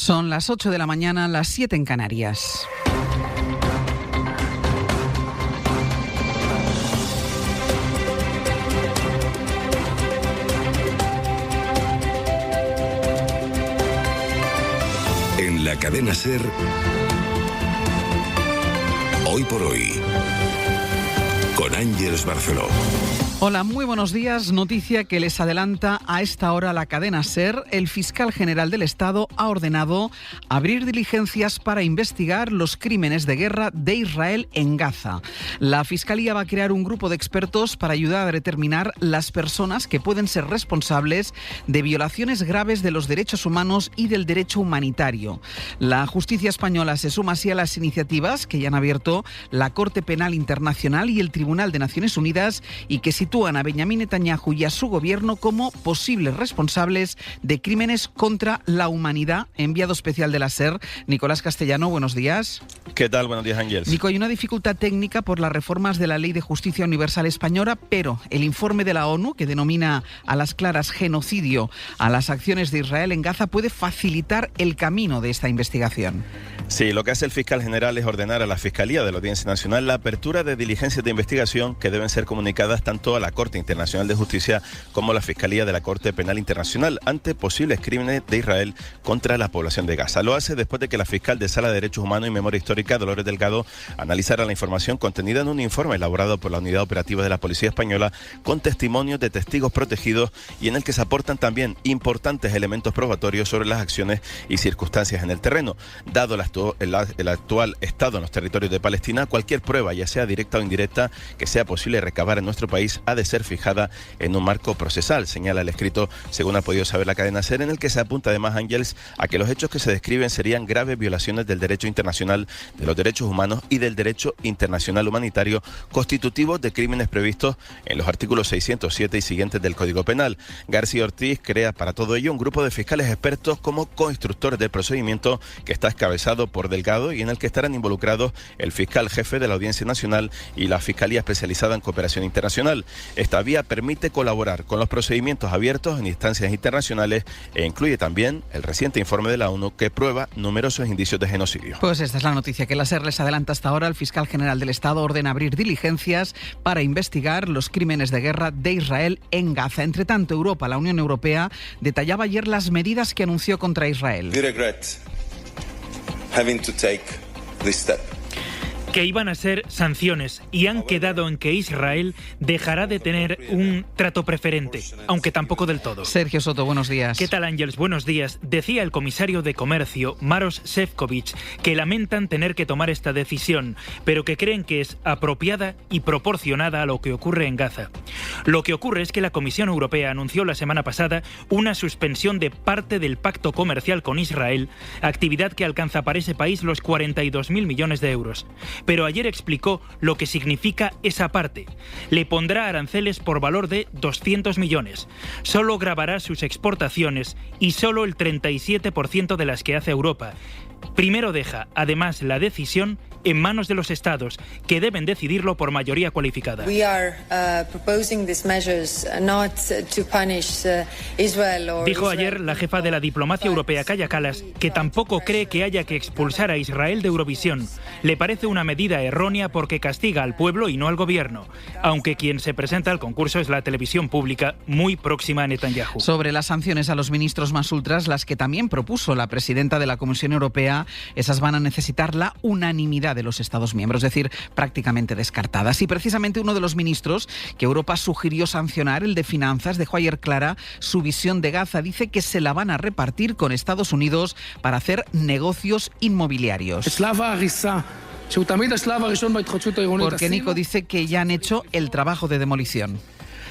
Son las 8 de la mañana, las 7 en Canarias. En la cadena SER, Hoy por Hoy, con Ángeles Barceló. Hola, muy buenos días. Noticia que les adelanta a esta hora la cadena SER. El fiscal general del Estado ha ordenado abrir diligencias para investigar los crímenes de guerra de Israel en Gaza. La Fiscalía va a crear un grupo de expertos para ayudar a determinar las personas que pueden ser responsables de violaciones graves de los derechos humanos y del derecho humanitario. La justicia española se suma así a las iniciativas que ya han abierto la Corte Penal Internacional y el Tribunal de Naciones Unidas y que sitúan a Benjamín Netanyahu y a su gobierno como posibles responsables de crímenes contra la humanidad. Enviado especial de la SER, Nicolás Castellano, buenos días. ¿Qué tal? Buenos días, Ángeles. Nico, hay una dificultad técnica por las reformas de la Ley de Justicia Universal Española, pero el informe de la ONU, que denomina a las claras genocidio a las acciones de Israel en Gaza, puede facilitar el camino de esta investigación. Sí, lo que hace el fiscal general es ordenar a la Fiscalía de la Audiencia Nacional la apertura de diligencias de investigación que deben ser comunicadas tanto a la Corte Internacional de Justicia como a la Fiscalía de la Corte Penal Internacional ante posibles crímenes de Israel contra la población de Gaza. Lo hace después de que la fiscal de Sala de Derechos Humanos y Memoria Histórica, Dolores Delgado, analizara la información contenida en un informe elaborado por la Unidad Operativa de la Policía Española con testimonios de testigos protegidos y en el que se aportan también importantes elementos probatorios sobre las acciones y circunstancias en el terreno. Dado el actual estado en los territorios de Palestina, cualquier prueba, ya sea directa o indirecta, que sea posible recabar en nuestro país, ha de ser fijada en un marco procesal, señala el escrito, según ha podido saber la cadena SER, en el que se apunta además, Ángeles, a que los hechos que se describen serían graves violaciones del derecho internacional, de los derechos humanos y del derecho internacional humanitario, constitutivos de crímenes previstos en los artículos 607 y siguientes del Código Penal. García Ortiz crea para todo ello un grupo de fiscales expertos como coinstructores del procedimiento que está encabezado por Delgado y en el que estarán involucrados el fiscal jefe de la Audiencia Nacional y la Fiscalía Especializada en Cooperación Internacional. Esta vía permite colaborar con los procedimientos abiertos en instancias internacionales e incluye también el reciente informe de la ONU que prueba numerosos indicios de genocidio. Pues esta es la noticia que la SER les adelanta hasta ahora. El fiscal general del Estado ordena abrir diligencias para investigar los crímenes de guerra de Israel en Gaza. Entre tanto, Europa, la Unión Europea, detallaba ayer las medidas que anunció contra Israel. We regret having to take this step. Que iban a ser sanciones y han quedado en que Israel dejará de tener un trato preferente, aunque tampoco del todo. Sergio Soto, buenos días. ¿Qué tal, Ángeles? Buenos días. Decía el comisario de Comercio, Maroš Šefčovič, que lamentan tener que tomar esta decisión, pero que creen que es apropiada y proporcionada a lo que ocurre en Gaza. Lo que ocurre es que la Comisión Europea anunció la semana pasada una suspensión de parte del pacto comercial con Israel, actividad que alcanza para ese país los 42.000 millones de euros. Pero ayer explicó lo que significa esa parte. Le pondrá aranceles por valor de 200 millones. Solo gravará sus exportaciones y solo el 37% de las que hace Europa. Primero deja, además, la decisión en manos de los Estados, que deben decidirlo por mayoría cualificada. Dijo ayer la jefa de la diplomacia europea, Kaja Kallas, que tampoco cree que haya que expulsar a Israel de Eurovisión. Le parece una medida errónea porque castiga al pueblo y no al gobierno, aunque quien se presenta al concurso es la televisión pública, muy próxima a Netanyahu. Sobre las sanciones a los ministros más ultras, las que también propuso la presidenta de la Comisión Europea, esas van a necesitar la unanimidad de los Estados miembros, es decir, prácticamente descartadas. Y precisamente uno de los ministros que Europa sugirió sancionar, el de Finanzas, dejó ayer clara su visión de Gaza. Dice que se la van a repartir con Estados Unidos para hacer negocios inmobiliarios. Porque Nico dice que ya han hecho el trabajo de demolición.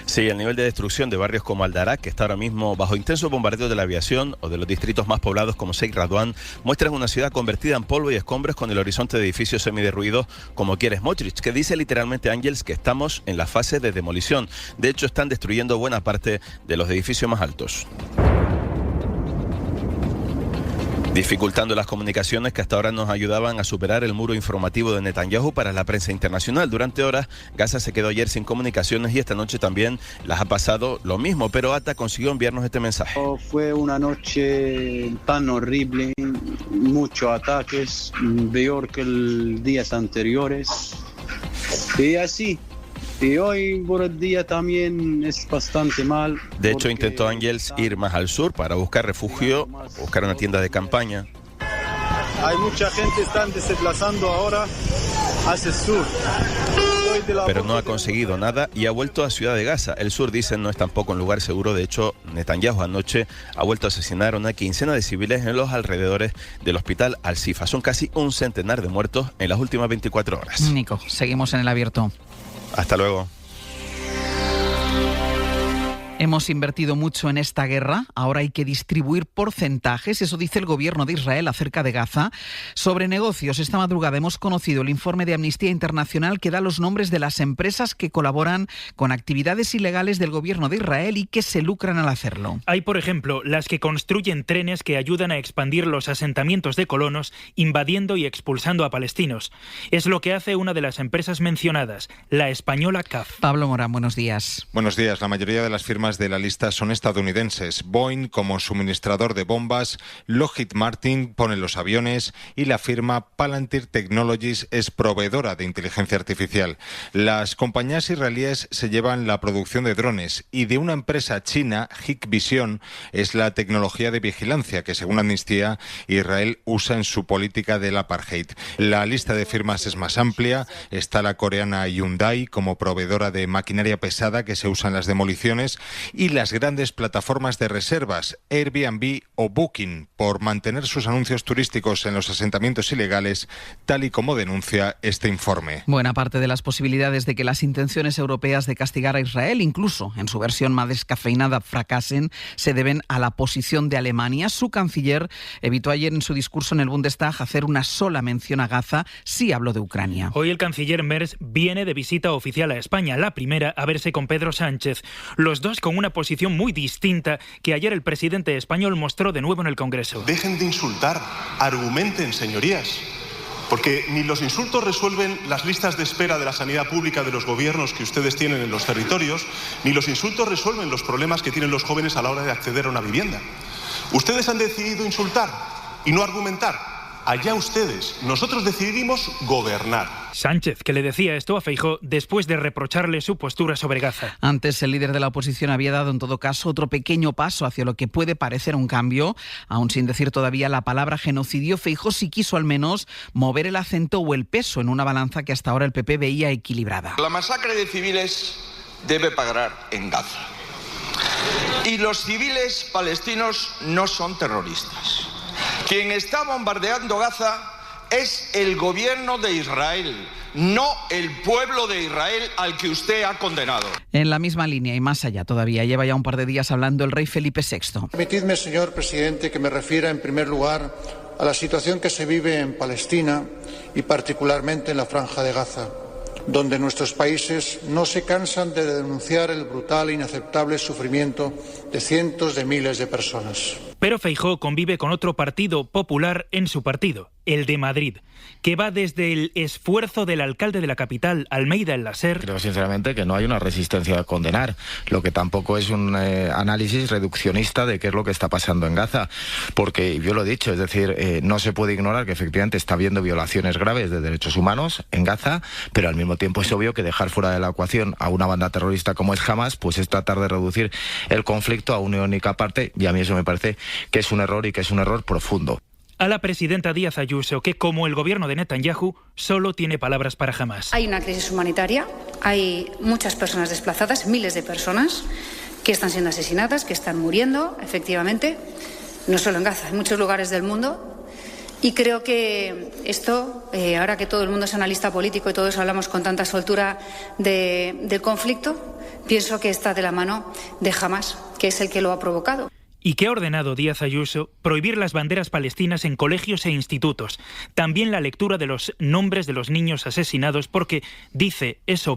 Sí, el nivel de destrucción de barrios como Al-Daraa, que está ahora mismo bajo intenso bombardeo de la aviación, o de los distritos más poblados como Sheikh Radwan, muestran una ciudad convertida en polvo y escombros con el horizonte de edificios semiderruidos, como quiere Smotrich, que dice literalmente, Ángeles, que estamos en la fase de demolición. De hecho, están destruyendo buena parte de los edificios más altos. dificultando las comunicaciones que hasta ahora nos ayudaban a superar el muro informativo de Netanyahu para la prensa internacional. Durante horas, Gaza se quedó ayer sin comunicaciones y esta noche también las ha pasado lo mismo, pero Ata consiguió enviarnos este mensaje. Fue una noche tan horrible, muchos ataques, peor que los días anteriores, y así. Y hoy por el día también es bastante mal. De hecho, intentó Ángels ir más al sur para buscar refugio, buscar una tienda de campaña. Hay mucha gente que están desplazando ahora hacia el sur. Pero no ha conseguido nada y ha vuelto a Ciudad de Gaza. El sur, dicen, no es tampoco un lugar seguro. De hecho, Netanyahu anoche ha vuelto a asesinar a una quincena de civiles en los alrededores del hospital Al-Sifa. Son casi un centenar de muertos en las últimas 24 horas. Nico, seguimos en el abierto. Hasta luego. Hemos invertido mucho en esta guerra, ahora hay que distribuir porcentajes, eso dice el gobierno de Israel acerca de Gaza. Sobre negocios, esta madrugada hemos conocido el informe de Amnistía Internacional que da los nombres de las empresas que colaboran con actividades ilegales del gobierno de Israel y que se lucran al hacerlo. Hay, por ejemplo, las que construyen trenes que ayudan a expandir los asentamientos de colonos, invadiendo y expulsando a palestinos. Es lo que hace una de las empresas mencionadas, la española CAF. Pablo Morán, buenos días. Buenos días. La mayoría de las firmas de la lista son estadounidenses. Boeing como suministrador de bombas, Lockheed Martin pone los aviones y la firma Palantir Technologies es proveedora de inteligencia artificial. Las compañías israelíes se llevan la producción de drones y de una empresa china, Hikvision, es la tecnología de vigilancia que, según Amnistía, Israel usa en su política del apartheid. La lista de firmas es más amplia. Está la coreana Hyundai como proveedora de maquinaria pesada que se usa en las demoliciones y las grandes plataformas de reservas, Airbnb o Booking, por mantener sus anuncios turísticos en los asentamientos ilegales, tal y como denuncia este informe. Buena parte de las posibilidades de que las intenciones europeas de castigar a Israel, incluso en su versión más descafeinada, fracasen, se deben a la posición de Alemania. Su canciller evitó ayer en su discurso en el Bundestag hacer una sola mención a Gaza, sí habló de Ucrania. Hoy el canciller Merz viene de visita oficial a España, la primera a verse con Pedro Sánchez. Los dos con una posición muy distinta que ayer el presidente español mostró de nuevo en el Congreso. Dejen de insultar, argumenten, señorías, porque ni los insultos resuelven las listas de espera de la sanidad pública de los gobiernos que ustedes tienen en los territorios, ni los insultos resuelven los problemas que tienen los jóvenes a la hora de acceder a una vivienda. Ustedes han decidido insultar y no argumentar. Allá ustedes, nosotros decidimos gobernar. Sánchez, que le decía esto a Feijóo después de reprocharle su postura sobre Gaza. Antes, el líder de la oposición había dado en todo caso otro pequeño paso hacia lo que puede parecer un cambio, aún sin decir todavía la palabra genocidio. Feijóo sí quiso al menos mover el acento o el peso en una balanza que hasta ahora el PP veía equilibrada. La masacre de civiles debe parar en Gaza. Y los civiles palestinos no son terroristas. Quien está bombardeando Gaza es el gobierno de Israel, no el pueblo de Israel al que usted ha condenado. En la misma línea y más allá todavía, lleva ya un par de días hablando el rey Felipe VI. Permitidme, señor presidente, que me refiera en primer lugar a la situación que se vive en Palestina y particularmente en la Franja de Gaza, donde nuestros países no se cansan de denunciar el brutal e inaceptable sufrimiento de cientos de miles de personas. Pero Feijóo convive con otro partido popular en su partido, el de Madrid, que va desde el esfuerzo del alcalde de la capital, Almeida El Lasser. Creo sinceramente que no hay una resistencia a condenar, lo que tampoco es un análisis reduccionista de qué es lo que está pasando en Gaza, porque yo lo he dicho, es decir, no se puede ignorar que efectivamente está habiendo violaciones graves de derechos humanos en Gaza, pero al mismo tiempo es obvio que dejar fuera de la ecuación a una banda terrorista como es Hamas, pues es tratar de reducir el conflicto a una única parte, y a mí eso me parece que es un error y que es un error profundo. A la presidenta Díaz Ayuso, que como el gobierno de Netanyahu, solo tiene palabras para Hamas. Hay una crisis humanitaria, hay muchas personas desplazadas, miles de personas que están siendo asesinadas, que están muriendo, efectivamente, no solo en Gaza, en muchos lugares del mundo. Y creo que esto, ahora que todo el mundo es analista político y todos hablamos con tanta soltura del conflicto, pienso que está de la mano de Hamas, que es el que lo ha provocado. y que ha ordenado Díaz Ayuso prohibir las banderas palestinas en colegios e institutos. También la lectura de los nombres de los niños asesinados porque, dice, esto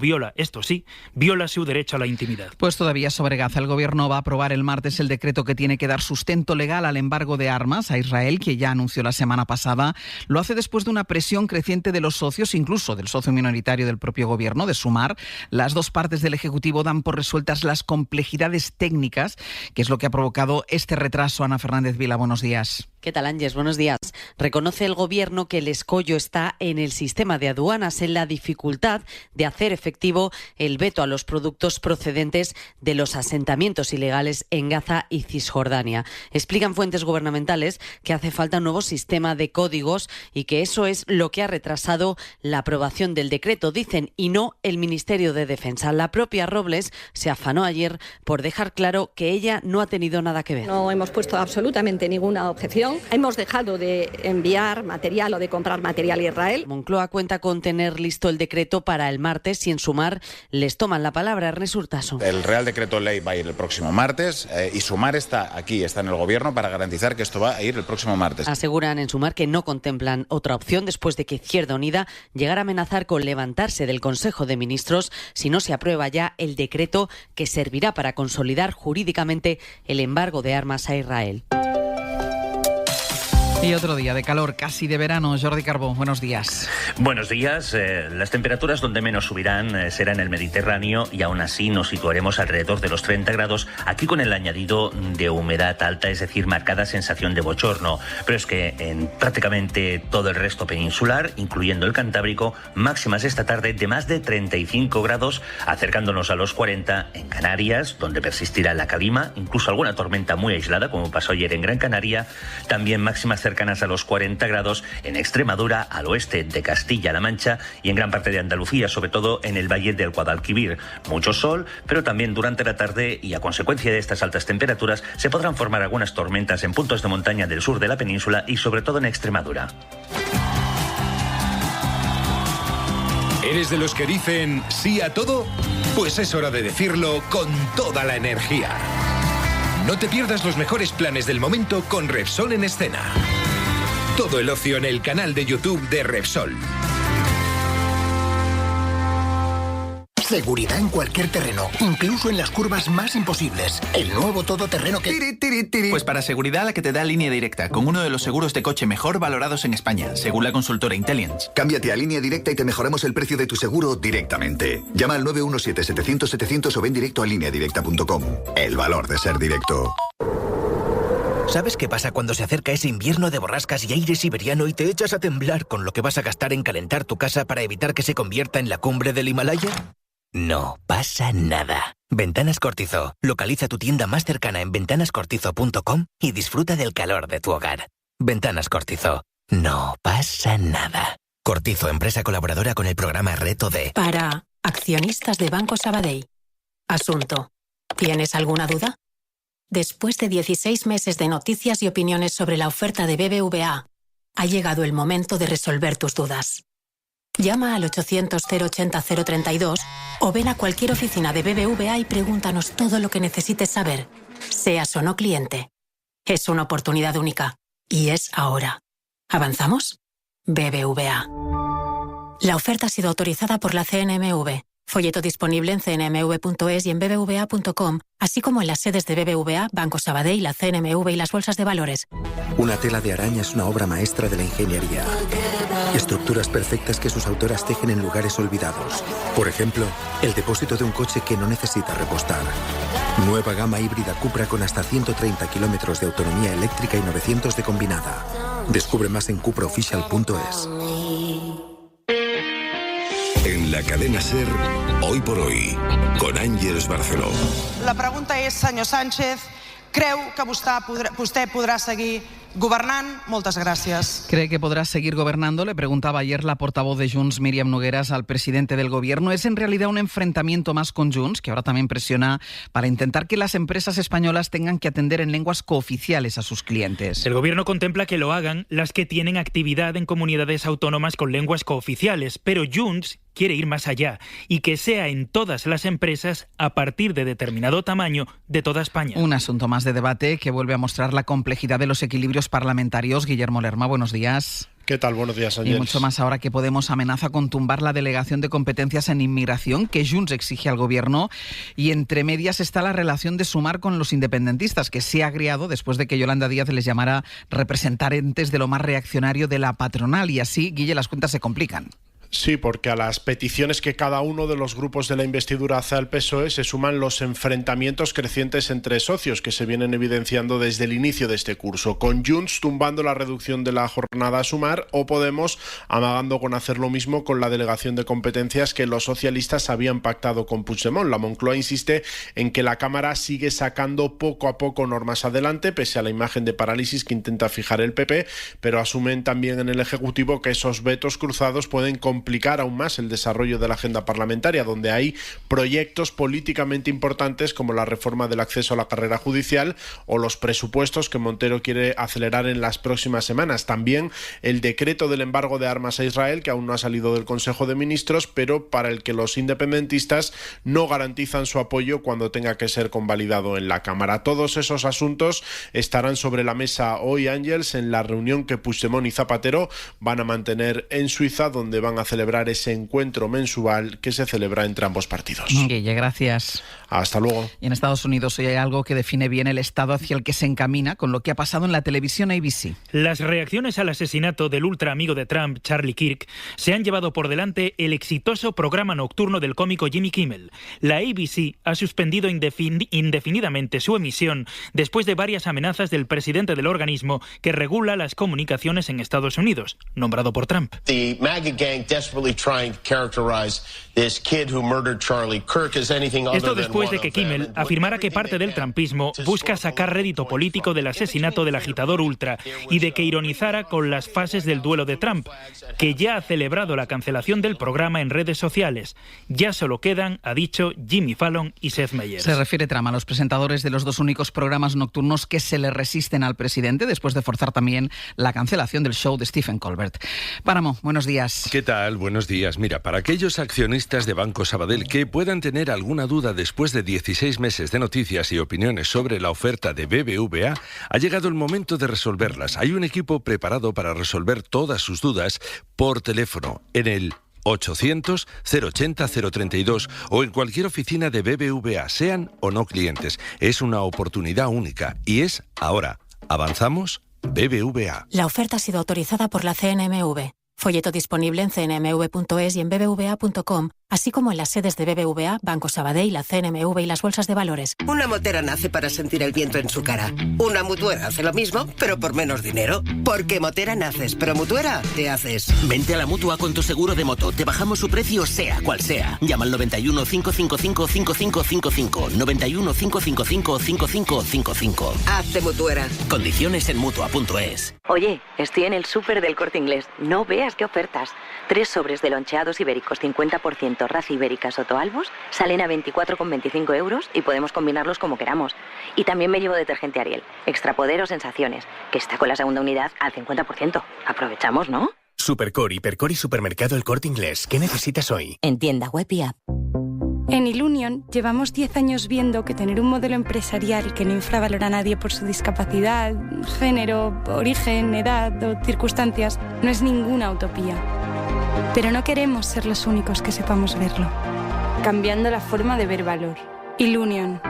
sí, viola su derecho a la intimidad. Pues todavía sobre Gaza, el Gobierno va a aprobar el martes el decreto que tiene que dar sustento legal al embargo de armas a Israel, que ya anunció la semana pasada. Lo hace después de una presión creciente de los socios, incluso del socio minoritario del propio Gobierno, de Sumar. Las dos partes del Ejecutivo dan por resueltas las complejidades técnicas, que es lo que ha provocado este retraso. Ana Fernández Vila, buenos días. ¿Qué tal, Ángeles? Buenos días. Reconoce el Gobierno que el escollo está en el sistema de aduanas, en la dificultad de hacer efectivo el veto a los productos procedentes de los asentamientos ilegales en Gaza y Cisjordania. Explican fuentes gubernamentales que hace falta un nuevo sistema de códigos y que eso es lo que ha retrasado la aprobación del decreto, dicen, y no el Ministerio de Defensa. La propia Robles se afanó ayer por dejar claro que ella no ha tenido nada que ver. No hemos puesto absolutamente ninguna objeción. Hemos dejado de enviar material o de comprar material a Israel. Moncloa cuenta con tener listo el decreto para el martes y en Sumar les toman la palabra. Ernest Hurtaso. El Real Decreto Ley va a ir el próximo martes y Sumar está aquí, está en el Gobierno para garantizar que esto va a ir el próximo martes. Aseguran en Sumar que no contemplan otra opción después de que Izquierda Unida llegara a amenazar con levantarse del Consejo de Ministros si no se aprueba ya el decreto que servirá para consolidar jurídicamente el embargo de armas a Israel. Y otro día de calor, casi de verano. Jordi Carbó, buenos días. Buenos días. Las temperaturas donde menos subirán será en el Mediterráneo y aún así nos situaremos alrededor de los 30 grados, aquí con el añadido de humedad alta, es decir, marcada sensación de bochorno. Pero es que en prácticamente todo el resto peninsular, incluyendo el Cantábrico, máximas esta tarde de más de 35 grados, acercándonos a los 40 en Canarias, donde persistirá la calima, incluso alguna tormenta muy aislada, como pasó ayer en Gran Canaria. También máximas cercanas a los 40 grados en Extremadura, al oeste de Castilla-La Mancha y en gran parte de Andalucía, sobre todo en el Valle del Guadalquivir. Mucho sol, pero también durante la tarde y a consecuencia de estas altas temperaturas se podrán formar algunas tormentas en puntos de montaña del sur de la península y sobre todo en Extremadura. ¿Eres de los que dicen sí a todo? Pues es hora de decirlo con toda la energía. No te pierdas los mejores planes del momento con Repsol en escena. Todo el ocio en el canal de YouTube de Repsol. Seguridad en cualquier terreno, incluso en las curvas más imposibles. El nuevo todoterreno que... Pues para seguridad la que te da Línea Directa, con uno de los seguros de coche mejor valorados en España, según la consultora Intelliance. Cámbiate a Línea Directa y te mejoramos el precio de tu seguro directamente. Llama al 917-700-700 o ven directo a lineadirecta.com. El valor de ser directo. ¿Sabes qué pasa cuando se acerca ese invierno de borrascas y aire siberiano y te echas a temblar con lo que vas a gastar en calentar tu casa para evitar que se convierta en la cumbre del Himalaya? No pasa nada. Ventanas Cortizo. Localiza tu tienda más cercana en ventanascortizo.com y disfruta del calor de tu hogar. Ventanas Cortizo. No pasa nada. Cortizo, empresa colaboradora con el programa Reto D. Para accionistas de Banco Sabadell. Asunto. ¿Tienes alguna duda? Después de 16 meses de noticias y opiniones sobre la oferta de BBVA, ha llegado el momento de resolver tus dudas. Llama al 800-080-032 o ven a cualquier oficina de BBVA y pregúntanos todo lo que necesites saber, seas o no cliente. Es una oportunidad única y es ahora. ¿Avanzamos? BBVA. La oferta ha sido autorizada por la CNMV. Folleto disponible en cnmv.es y en bbva.com, así como en las sedes de BBVA, Banco Sabadell, la CNMV y las bolsas de valores. Una tela de araña es una obra maestra de la ingeniería. Estructuras perfectas que sus autoras tejen en lugares olvidados. Por ejemplo, el depósito de un coche que no necesita repostar. Nueva gama híbrida Cupra con hasta 130 kilómetros de autonomía eléctrica y 900 de combinada. Descubre más en cupraofficial.es. En la cadena SER, Hoy por Hoy, con Ángeles Barceló. La pregunta és, senyor Sánchez, creu que vostè podrà seguir governant. Moltes gràcies. ¿Cree que podrá seguir gobernando? Le preguntaba ayer la portavoz de Junts, Míriam Nogueras, al presidente del gobierno. ¿Es en realidad un enfrentamiento más con Junts, que ahora también presiona para intentar que las empresas españolas tengan que atender en lenguas cooficiales a sus clientes? El gobierno contempla que lo hagan las que tienen actividad en comunidades autónomas con lenguas cooficiales, pero Junts quiere ir más allá y que sea en todas las empresas a partir de determinado tamaño de toda España. Un asunto más de debate que vuelve a mostrar la complejidad de los equilibrios parlamentarios. Guillermo Lerma, buenos días. ¿Qué tal? Buenos días, Ángeles. Y mucho más ahora que Podemos amenaza con tumbar la delegación de competencias en inmigración que Junts exige al gobierno, y entre medias está la relación de Sumar con los independentistas, que se ha agriado después de que Yolanda Díaz les llamara representantes de lo más reaccionario de la patronal, y así, Guille, las cuentas se complican. Sí, porque a las peticiones que cada uno de los grupos de la investidura hace al PSOE se suman los enfrentamientos crecientes entre socios que se vienen evidenciando desde el inicio de este curso, con Junts tumbando la reducción de la jornada a Sumar o Podemos amagando con hacer lo mismo con la delegación de competencias que los socialistas habían pactado con Puigdemont. La Moncloa insiste en que la Cámara sigue sacando poco a poco normas adelante, pese a la imagen de parálisis que intenta fijar el PP, pero asumen también en el Ejecutivo que esos vetos cruzados pueden complicar aún más el desarrollo de la agenda parlamentaria, donde hay proyectos políticamente importantes como la reforma del acceso a la carrera judicial o los presupuestos que Montero quiere acelerar en las próximas semanas. También el decreto del embargo de armas a Israel, que aún no ha salido del Consejo de Ministros, pero para el que los independentistas no garantizan su apoyo cuando tenga que ser convalidado en la Cámara. Todos esos asuntos estarán sobre la mesa hoy, Ángels, en la reunión que Puigdemont y Zapatero van a mantener en Suiza, donde van a celebrar ese encuentro mensual que se celebra entre ambos partidos. Guille, gracias. Hasta luego. Y en Estados Unidos hoy hay algo que define bien el estado hacia el que se encamina con lo que ha pasado en la televisión ABC. Las reacciones al asesinato del ultra amigo de Trump, Charlie Kirk, se han llevado por delante el exitoso programa nocturno del cómico Jimmy Kimmel. La ABC ha suspendido indefinidamente su emisión después de varias amenazas del presidente del organismo que regula las comunicaciones en Estados Unidos, nombrado por Trump. The MAGA gang desperately trying to characterize this kid who murdered Charlie Kirk as anything other Esto than después one de que of them. Kimmel afirmara que parte del trumpismo busca sacar rédito político del asesinato del agitador ultra y de que ironizara con las fases del duelo de Trump, que ya ha celebrado la cancelación del programa en redes sociales. Ya solo quedan, ha dicho, Jimmy Fallon y Seth Meyers. Se refiere Trump a los presentadores de los dos únicos programas nocturnos que se le resisten al presidente, después de forzar también la cancelación del show de Stephen Colbert. Páramo, buenos días. ¿Qué tal? Buenos días. Mira, para aquellos accionistas de Banco Sabadell que puedan tener alguna duda después de 16 meses de noticias y opiniones sobre la oferta de BBVA, ha llegado el momento de resolverlas. Hay un equipo preparado para resolver todas sus dudas por teléfono en el 800-080-032 o en cualquier oficina de BBVA, sean o no clientes. Es una oportunidad única y es ahora. ¿Avanzamos? BBVA. La oferta ha sido autorizada por la CNMV. Folleto disponible en cnmv.es y en bbva.com, así como en las sedes de BBVA, Banco Sabadell, la CNMV y las bolsas de valores. Una motera nace para sentir el viento en su cara. Una mutuera hace lo mismo, pero por menos dinero. Porque motera naces, pero mutuera te haces. Vente a la Mutua con tu seguro de moto. Te bajamos su precio sea cual sea. Llama al 91 555 5555. 91 555 5555. Hazte mutuera. Condiciones en Mutua.es. Oye, estoy en el súper del Corte Inglés. No veas qué ofertas. 3 sobres de loncheados ibéricos 50% raza ibérica Soto Albos salen a 24,25 euros y podemos combinarlos como queramos. Y también me llevo detergente Ariel, extra poder o sensaciones, que está con la segunda unidad al 50%. Aprovechamos, ¿no? Supercore, Hipercore y Supermercado El Corte Inglés. ¿Qué necesitas hoy? En tienda web y app. En Ilunion llevamos 10 años viendo que tener un modelo empresarial que no infravalora a nadie por su discapacidad, género, origen, edad o circunstancias no es ninguna utopía. Pero no queremos ser los únicos que sepamos verlo. Cambiando la forma de ver valor. Ilunion,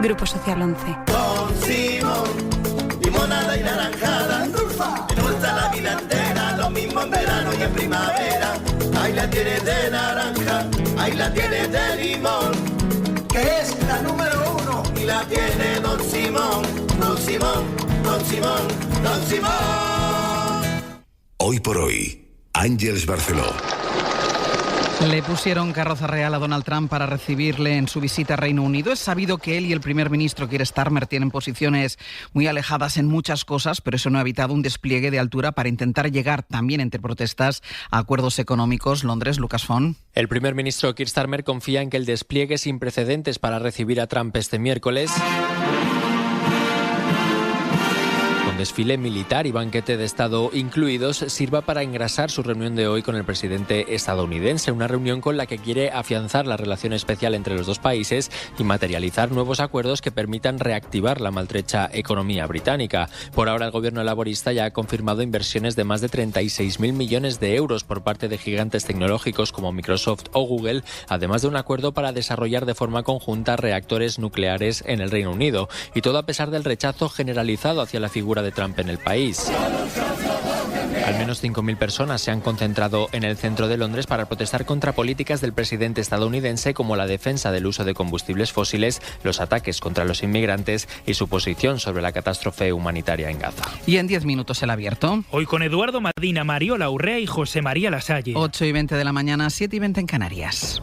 Grupo Social 11. Con Simón, limonada y naranjada, te gusta la vida entera, lo mismo en verano y en primavera. Ahí la tienes de naranja, ahí la tienes de limón, que es la número 1 y la tiene Don Simón, Don Simón, Don Simón, Don Simón. Hoy por hoy, Ángeles Barceló. Le pusieron carroza real a Donald Trump para recibirle en su visita a Reino Unido. Es sabido que él y el primer ministro Keir Starmer tienen posiciones muy alejadas en muchas cosas, pero eso no ha evitado un despliegue de altura para intentar llegar también entre protestas a acuerdos económicos. Londres, Lucas Font. El primer ministro Keir Starmer confía en que el despliegue sin precedentes para recibir a Trump este miércoles, desfile militar y banquete de Estado incluidos, sirva para engrasar su reunión de hoy con el presidente estadounidense, una reunión con la que quiere afianzar la relación especial entre los dos países y materializar nuevos acuerdos que permitan reactivar la maltrecha economía británica. Por ahora, el gobierno laborista ya ha confirmado inversiones de más de 36.000 millones de euros por parte de gigantes tecnológicos como Microsoft o Google, además de un acuerdo para desarrollar de forma conjunta reactores nucleares en el Reino Unido, y todo a pesar del rechazo generalizado hacia la figura de Trump en el país. Al menos 5.000 personas se han concentrado en el centro de Londres para protestar contra políticas del presidente estadounidense como la defensa del uso de combustibles fósiles, los ataques contra los inmigrantes y su posición sobre la catástrofe humanitaria en Gaza. Y en 10 minutos el abierto. Hoy con Eduardo Madina, Mariola Urrea y José María Lasalle. 8:20 de la mañana, 7:20 en Canarias.